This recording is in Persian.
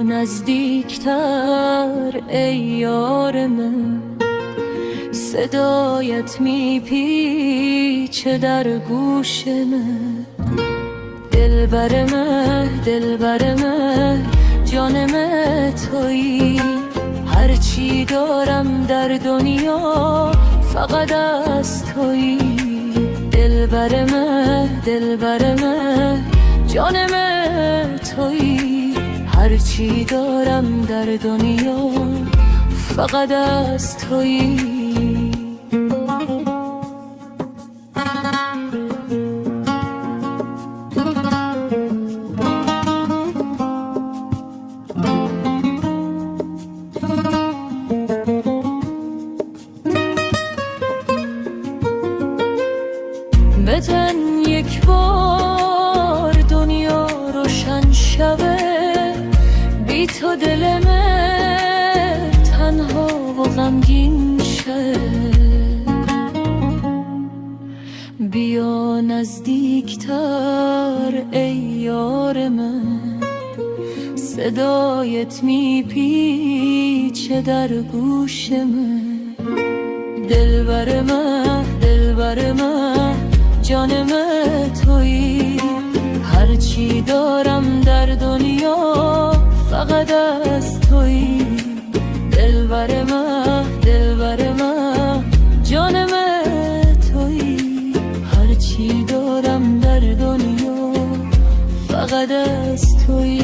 نزدیکتر ای یار من، صدایت میپیچه در گوش من. دلبر من، دلبر من، جانم تویی، هرچی دارم در دنیا فقط از تویی. دلبر من، دلبر من، جانم تویی، هرچی دارم در دنیا فقط از تویی. بزن یک بار دنیا روشن شوه، بی تو دل من تنها و غمگین شه. بیا نزدیکتر ای یار من، صدایت میپیچه در گوش من. دلبر من، دلبر من، جانم تویی، هرچی دارم در دنیا فقط از تویی. دلبر من، دلبر من، جانم تویی، هرچی دارم در دنیا فقط از تویی.